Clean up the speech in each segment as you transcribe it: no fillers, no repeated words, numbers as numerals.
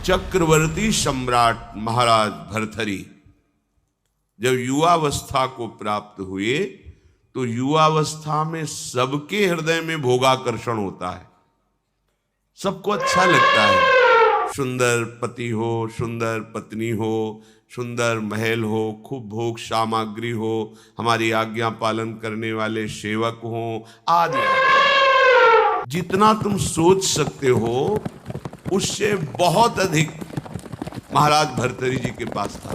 चक्रवर्ती सम्राट महाराज भर्तृहरि जब युवावस्था को प्राप्त हुए तो युवावस्था में सबके हृदय में भोगाकर्षण होता है, सबको अच्छा लगता है। सुंदर पति हो, सुंदर पत्नी हो, सुंदर महल हो, खूब भोग सामग्री हो, हमारी आज्ञा पालन करने वाले सेवक हो आदि। जितना तुम सोच सकते हो उससे बहुत अधिक महाराज भर्तृहरि जी के पास था,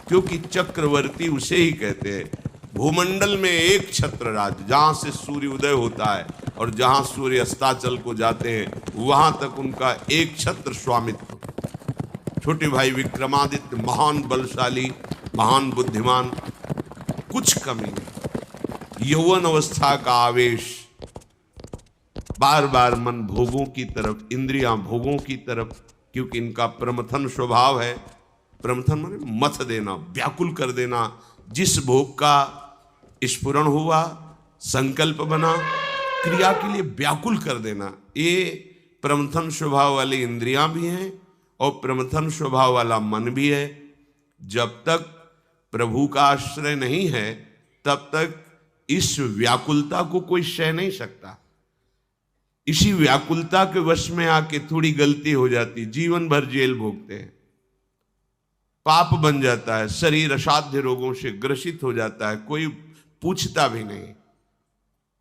क्योंकि चक्रवर्ती उसे ही कहते हैं। भूमंडल में एक छत्र राज, जहां से सूर्य उदय होता है और जहां सूर्य अस्ताचल को जाते हैं वहां तक उनका एक छत्र स्वामित्व। छोटे भाई विक्रमादित्य महान बलशाली, महान बुद्धिमान, कुछ कमी नहीं। यौवन अवस्था का आवेश, बार बार मन भोगों की तरफ, इंद्रियां भोगों की तरफ, क्योंकि इनका प्रमथन स्वभाव है। प्रमथन माने मथ देना, व्याकुल कर देना। जिस भोग का स्फुरण हुआ, संकल्प बना, क्रिया के लिए व्याकुल कर देना, ये प्रमथन स्वभाव वाली इंद्रियां भी हैं और प्रमथन स्वभाव वाला मन भी है। जब तक प्रभु का आश्रय नहीं है तब तक इस व्याकुलता को कोई सह नहीं सकता। इसी व्याकुलता के वश में आके थोड़ी गलती हो जाती, जीवन भर जेल भोगते हैं, पाप बन जाता है, शरीर असाध्य रोगों से ग्रसित हो जाता है, कोई पूछता भी नहीं।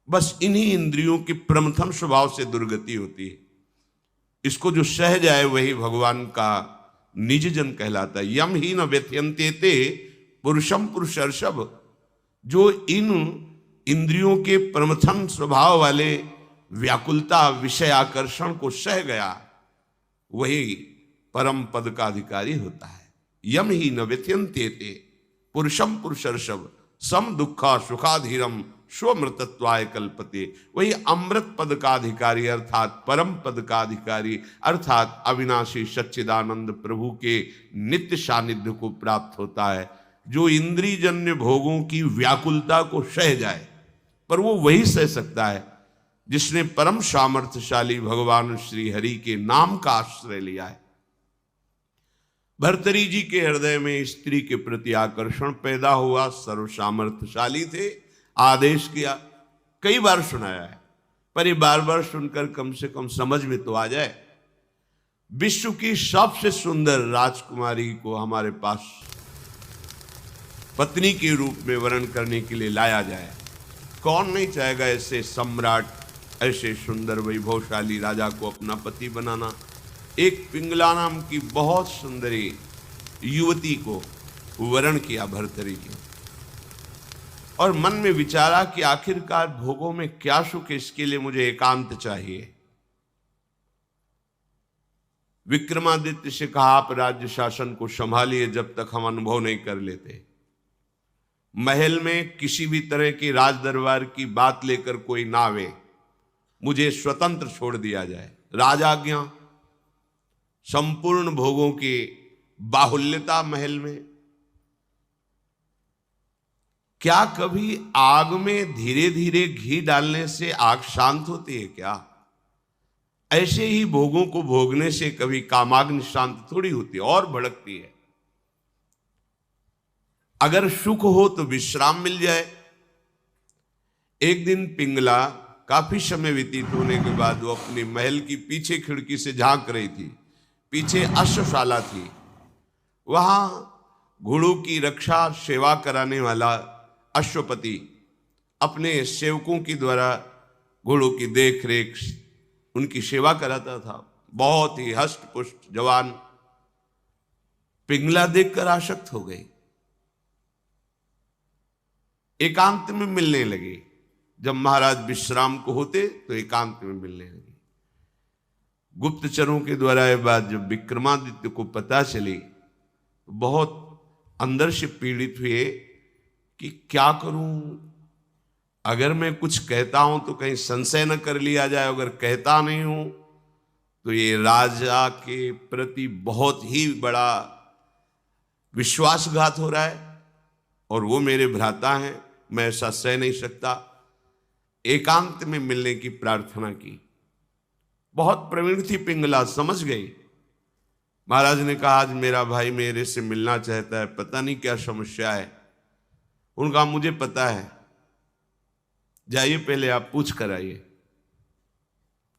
बस इन्हीं इंद्रियों के प्रमथन स्वभाव से दुर्गति होती है। इसको जो सह जाए वही भगवान का निज जन कहलाता है। यम ही न व्यथयन्ते ते पुरुषम पुरुषर्षभ। जो इन इंद्रियों के प्रमथन स्वभाव वाले व्याकुलता, विषय आकर्षण को सह गया, वही परम पद का अधिकारी होता है। यम ही न व्यथयन्ते ते पुरुषम पुरुषर्षभ सम दुखा सुखाधीरम स्वमृतत्वाय कल्पते। वही अमृत पद का अधिकारी अर्थात परम पद का अधिकारी अर्थात अविनाशी सच्चिदानंद प्रभु के नित्य सानिध्य को प्राप्त होता है, जो इंद्रियजन्य भोगों की व्याकुलता को सह जाए। पर वो वही सह सकता है जिसने परम सामर्थ्यशाली भगवान श्री हरि के नाम का आश्रय लिया है। भर्तृहरि जी के हृदय में स्त्री के प्रति आकर्षण पैदा हुआ। सर्व सामर्थ्यशाली थे, आदेश किया, कई बार सुनाया है, पर ये बार बार सुनकर कम से कम समझ में तो आ जाए। विश्व की सबसे सुंदर राजकुमारी को हमारे पास पत्नी के रूप में वर्ण करने के लिए लाया जाए। कौन नहीं चाहेगा ऐसे सम्राट, ऐसे सुंदर वैभवशाली राजा को अपना पति बनाना। एक पिंगला नाम की बहुत सुंदरी युवती को वर्ण किया भर्तृहरि जी, और मन में विचारा कि आखिरकार भोगों में क्या सुख है, इसके लिए मुझे एकांत चाहिए। विक्रमादित्य से कहा, आप राज्य शासन को संभालिए जब तक हम अनुभव नहीं कर लेते। महल में किसी भी तरह की राज दरबार की बात लेकर कोई ना आवे, मुझे स्वतंत्र छोड़ दिया जाए। राजाज्ञा, संपूर्ण भोगों की बाहुल्यता महल में। क्या कभी आग में धीरे धीरे घी डालने से आग शांत होती है क्या? ऐसे ही भोगों को भोगने से कभी कामाग्नि शांत थोड़ी होती है, और भड़कती है। अगर सुख हो तो विश्राम मिल जाए। एक दिन पिंगला काफी समय व्यतीत होने के बाद वो अपने महल की पीछे खिड़की से झांक रही थी। पीछे अश्वशाला थी, वहां घोड़ों की रक्षा सेवा कराने वाला अश्वपति अपने सेवकों के द्वारा घोड़ों की देख रेख, उनकी सेवा कराता था। बहुत ही हष्ट पुष्ट जवान। पिंगला देखकर आसक्त हो गई, एकांत में मिलने लगे। जब महाराज विश्राम को होते तो एकांत में मिलने लगे। गुप्तचरों के द्वारा यह बात जब विक्रमादित्य को पता चली तो बहुत अंदर से पीड़ित हुए कि क्या करूं, अगर मैं कुछ कहता हूं तो कहीं संशय न कर लिया जाए, अगर कहता नहीं हूं तो ये राजा के प्रति बहुत ही बड़ा विश्वासघात हो रहा है, और वो मेरे भ्राता हैं, मैं ऐसा सह नहीं सकता। एकांत में मिलने की प्रार्थना की। बहुत प्रवीण थी पिंगला, समझ गई महाराज ने कहा आज मेरा भाई मेरे से मिलना चाहता है, पता नहीं क्या समस्या है। उनका मुझे पता है, जाइए पहले आप पूछ कर आइए।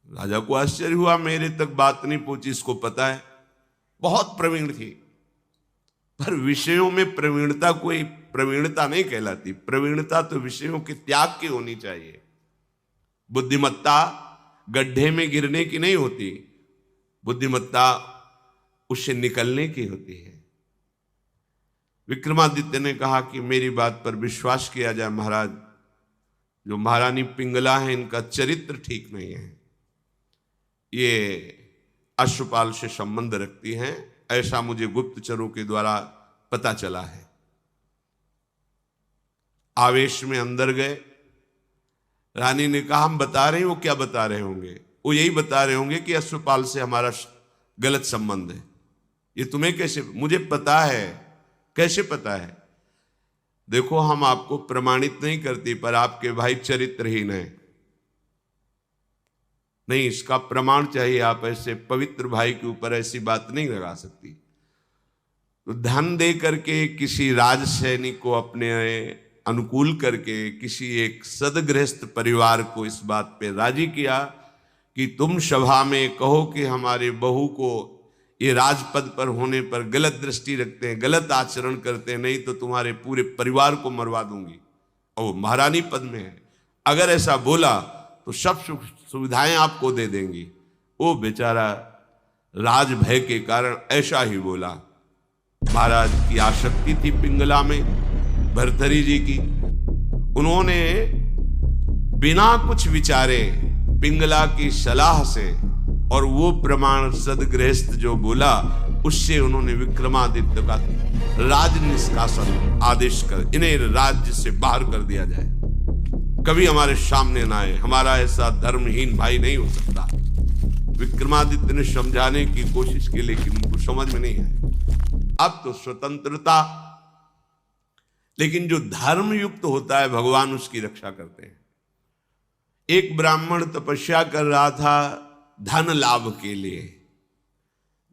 राजा को आश्चर्य हुआ, मेरे तक बात नहीं पहुंची, इसको पता है। बहुत प्रवीण थी, पर विषयों में प्रवीणता कोई प्रवीणता नहीं कहलाती। प्रवीणता तो विषयों के त्याग की होनी चाहिए। बुद्धिमत्ता गड्ढे में गिरने की नहीं होती, बुद्धिमत्ता उससे निकलने की होती है। विक्रमादित्य ने कहा कि मेरी बात पर विश्वास किया जाए महाराज, जो महारानी पिंगला है इनका चरित्र ठीक नहीं है, ये अश्वपाल से संबंध रखती हैं, ऐसा मुझे गुप्तचरों के द्वारा पता चला है। आवेश में अंदर गए। रानी ने कहा हम बता रहे हैं। वो क्या बता रहे होंगे? वो यही बता रहे होंगे कि अश्वपाल से हमारा गलत संबंध है। ये तुम्हें कैसे? मुझे पता है। कैसे पता है? देखो हम आपको प्रमाणित नहीं करती, पर आपके भाई चरित्रहीन है। नहीं, इसका प्रमाण चाहिए। आप ऐसे पवित्र भाई के ऊपर ऐसी बात नहीं लगा सकती। तो धन दे करके किसी राज सैनिक को अपने अनुकूल करके किसी एक सदगृहस्थ परिवार को इस बात पे राजी किया कि तुम सभा में कहो कि हमारे बहू को ये राजपद पर होने पर गलत दृष्टि रखते हैं, गलत आचरण करते हैं, नहीं तो तुम्हारे पूरे परिवार को मरवा दूंगी। और वो महारानी पद में है, अगर ऐसा बोला तो सब सुख सुविधाएं आपको दे देंगी। वो बेचारा राज भय के कारण ऐसा ही बोला। महाराज की आसक्ति थी पिंगला में, भर्तरी जी की। उन्होंने बिना कुछ विचारे पिंगला की सलाह से और वो प्रमाण सदगृहस्थ जो बोला उससे उन्होंने विक्रमादित्य का राज निष्कासन आदेश कर इन्हें राज्य से बाहर कर दिया जाए, कभी हमारे सामने ना आए, हमारा ऐसा धर्महीन भाई नहीं हो सकता। विक्रमादित्य ने समझाने की कोशिश की, लेकिन उनको समझ में नहीं आया। अब तो स्वतंत्रता, लेकिन जो धर्म युक्त होता है भगवान उसकी रक्षा करते हैं। एक ब्राह्मण तपस्या कर रहा था धन लाभ के लिए।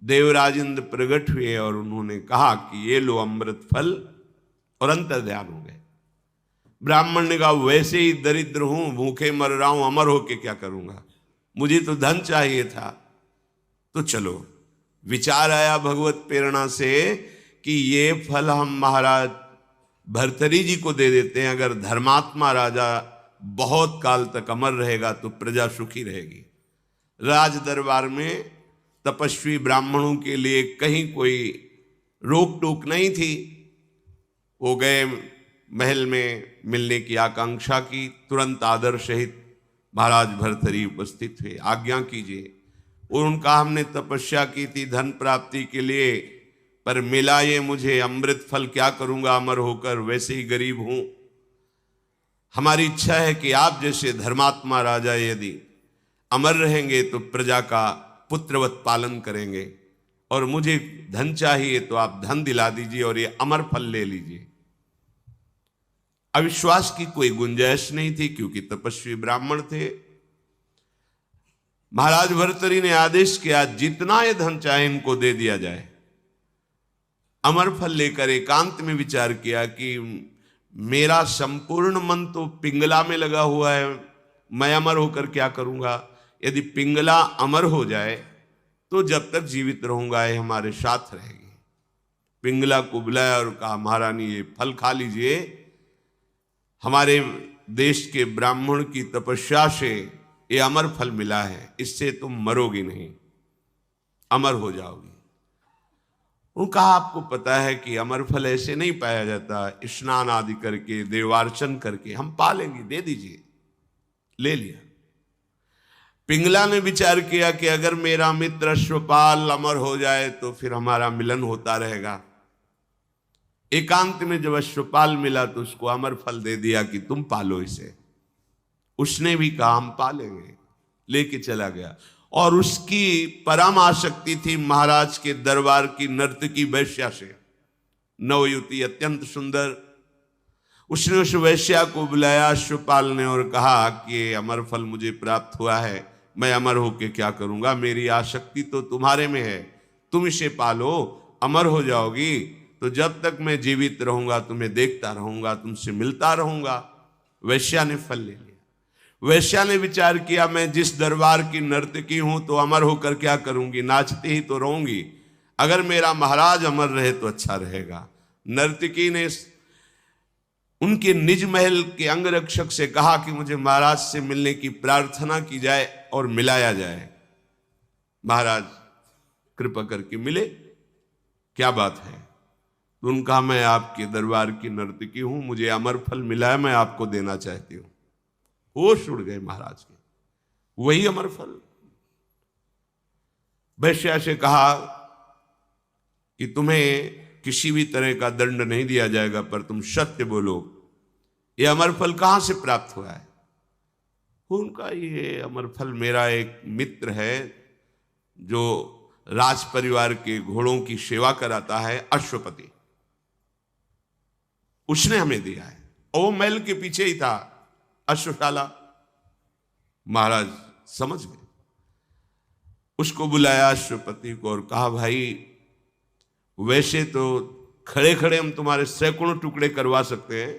देवराज इंद्र प्रकट हुए और उन्होंने कहा कि ये लो अमृत फल, और अंतर्ध्यान हो गए। ब्राह्मण ने कहा वैसे ही दरिद्र हूं, भूखे मर रहा हूं, अमर होके क्या करूंगा, मुझे तो धन चाहिए था। तो चलो विचार आया भगवत प्रेरणा से कि ये फल हम महाराज भर्तरी जी को दे देते हैं। अगर धर्मात्मा राजा बहुत काल तक अमर रहेगा तो प्रजा सुखी रहेगी। राज दरबार में तपस्वी ब्राह्मणों के लिए कहीं कोई रोक टोक नहीं थी। वो गए महल में, मिलने की आकांक्षा की, तुरंत आदर सहित महाराज भर्तरी उपस्थित हुए। आज्ञा कीजिए। और उनका हमने तपस्या की थी धन प्राप्ति के लिए, पर मिला ये मुझे अमृत फल, क्या करूंगा अमर होकर, वैसे ही गरीब हूं। हमारी इच्छा है कि आप जैसे धर्मात्मा राजा यदि अमर रहेंगे तो प्रजा का पुत्रवत पालन करेंगे, और मुझे धन चाहिए तो आप धन दिला दीजिए और ये अमर फल ले लीजिए। अविश्वास की कोई गुंजाइश नहीं थी, क्योंकि तपस्वी ब्राह्मण थे। महाराज भर्तरी ने आदेश किया जितना ये धन चाहे इनको दे दिया जाए। अमर फल लेकर एकांत में विचार किया कि मेरा संपूर्ण मन तो पिंगला में लगा हुआ है, मैं अमर होकर क्या करूंगा। यदि पिंगला अमर हो जाए तो जब तक जीवित रहूंगा ये हमारे साथ रहेगी। पिंगला को बुलाया और कहा महारानी ये फल खा लीजिए, हमारे देश के ब्राह्मण की तपस्या से ये अमर फल मिला है, इससे तुम मरोगी नहीं, अमर हो जाओगी। उनका आपको पता है कि अमर फल ऐसे नहीं पाया जाता, स्नान आदि करके देवार्चन करके हम पा लेंगे, दे दीजिए। ले लिया। पिंगला ने विचार किया कि अगर मेरा मित्र अश्वपाल अमर हो जाए तो फिर हमारा मिलन होता रहेगा। एकांत में जब अश्वपाल मिला तो उसको अमर फल दे दिया कि तुम पालो इसे। उसने भी कहा हम पालेंगे, लेके चला गया। और उसकी परम आसक्ति थी महाराज के दरबार की नर्तकी वैश्या से। नवयुवती अत्यंत सुंदर। उसने उस वैश्या को बुलाया अश्वपाल ने और कहा कि अमर फल मुझे प्राप्त हुआ है, मैं अमर होके क्या करूंगा, मेरी आसक्ति तो तुम्हारे में है, तुम इसे पालो, अमर हो जाओगी, तो जब तक मैं जीवित रहूंगा तुम्हें देखता रहूंगा, तुमसे मिलता रहूंगा। वैश्या ने फल ले लिया। वैश्या ने विचार किया, मैं जिस दरबार की नर्तकी हूं तो अमर होकर क्या करूंगी, नाचते ही तो रहूंगी। अगर मेरा महाराज अमर रहे तो अच्छा रहेगा। नर्तकी ने उनके निज महल के अंगरक्षक से कहा कि मुझे महाराज से मिलने की प्रार्थना की जाए और मिलाया जाए। महाराज कृपा करके मिले, क्या बात है? तो उन्होंने कहा, मैं आपके दरबार की नर्तकी हूं, मुझे अमर फल मिला है, मैं आपको देना चाहती हूं। होश उड़ गए महाराज के, वही अमर फल। वैश्या से कहा कि तुम्हें किसी भी तरह का दंड नहीं दिया जाएगा, पर तुम सत्य बोलो, ये अमर फल कहां से प्राप्त हुआ है? उनका ये अमर फल मेरा एक मित्र है जो राज परिवार के घोड़ों की सेवा कराता है, अश्वपति, उसने हमें दिया है। और वो महल के पीछे ही था अश्वशाला। महाराज समझ गए, उसको बुलाया अश्वपति को और कहा, भाई वैसे तो खड़े खड़े हम तुम्हारे सैकड़ों टुकड़े करवा सकते हैं,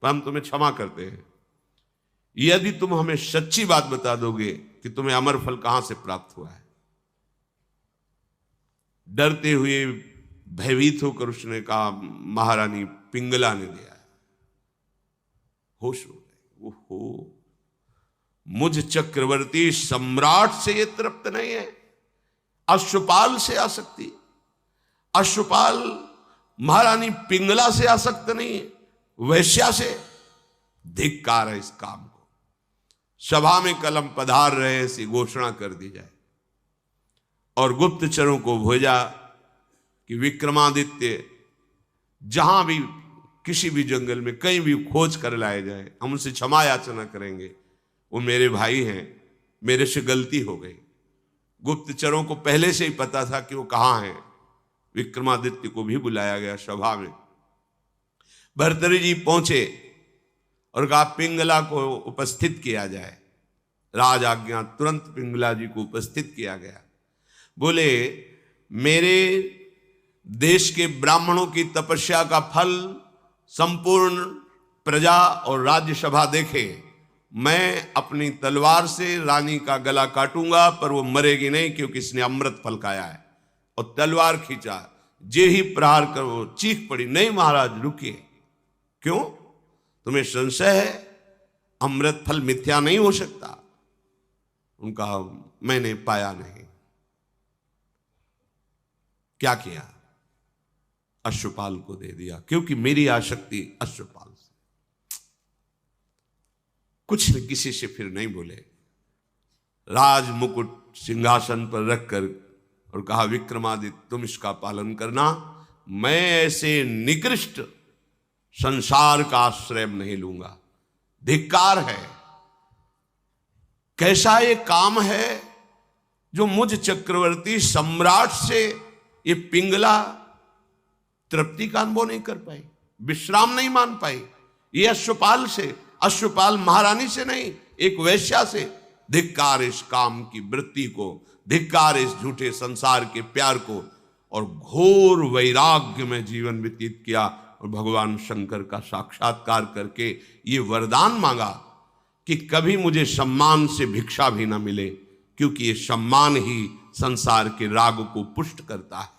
पर हम तुम्हें क्षमा करते हैं यदि तुम हमें सच्ची बात बता दोगे कि तुम्हें अमर फल कहां से प्राप्त हुआ है। डरते हुए भयभीत होकर उसने कहा, महारानी पिंगला ने दिया है। होश हो गए। ओहो, मुझ चक्रवर्ती सम्राट से ये तृप्त नहीं है, अश्वपाल से आसक्ति, अश्वपाल महारानी पिंगला से आसक्त नहीं है, वैश्या से। धिक्कार है इस काम को। सभा में कलम पधार रहे ऐसी घोषणा कर दी जाए और गुप्तचरों को भेजा कि विक्रमादित्य जहां भी किसी भी जंगल में कहीं भी खोज कर लाए जाए, हम उनसे क्षमा याचना करेंगे, वो मेरे भाई हैं, मेरे से गलती हो गई। गुप्तचरों को पहले से ही पता था कि वो कहां हैं। विक्रमादित्य को भी बुलाया गया सभा में। भर्तृहरि जी पहुंचे और कहा, पिंगला को उपस्थित किया जाए। राज आज्ञा, तुरंत पिंगला जी को उपस्थित किया गया। बोले, मेरे देश के ब्राह्मणों की तपस्या का फल संपूर्ण प्रजा और राज्यसभा देखे। मैं अपनी तलवार से रानी का गला काटूंगा, पर वो मरेगी नहीं, क्योंकि इसने अमृत फल खाया है। और तलवार खींचा, जे ही प्रहार कर वो चीख पड़ी, नहीं महाराज रुकिए। क्यों? तुम्हें संशय है? अमृत फल मिथ्या नहीं हो सकता। उनका मैंने पाया नहीं। क्या किया? अश्वपाल को दे दिया, क्योंकि मेरी आसक्ति अश्वपाल से। कुछ न किसी से फिर नहीं बोले। राज मुकुट सिंहासन पर रखकर और कहा, विक्रमादित्य तुम इसका पालन करना, मैं ऐसे निकृष्ट संसार का आश्रय नहीं लूंगा। धिक्कार है। कैसा ये काम है जो मुझ चक्रवर्ती सम्राट से ये पिंगला तृप्ति का अनुभव नहीं कर पाई, विश्राम नहीं मान पाई। ये अश्वपाल से, अश्वपाल महारानी से नहीं, एक वैश्या से। धिक्कार इस काम की वृत्ति को, धिक्कार इस झूठे संसार के प्यार को। और घोर वैराग्य में जीवन व्यतीत किया और भगवान शंकर का साक्षात्कार करके ये वरदान मांगा कि कभी मुझे सम्मान से भिक्षा भी ना मिले, क्योंकि ये सम्मान ही संसार के राग को पुष्ट करता है।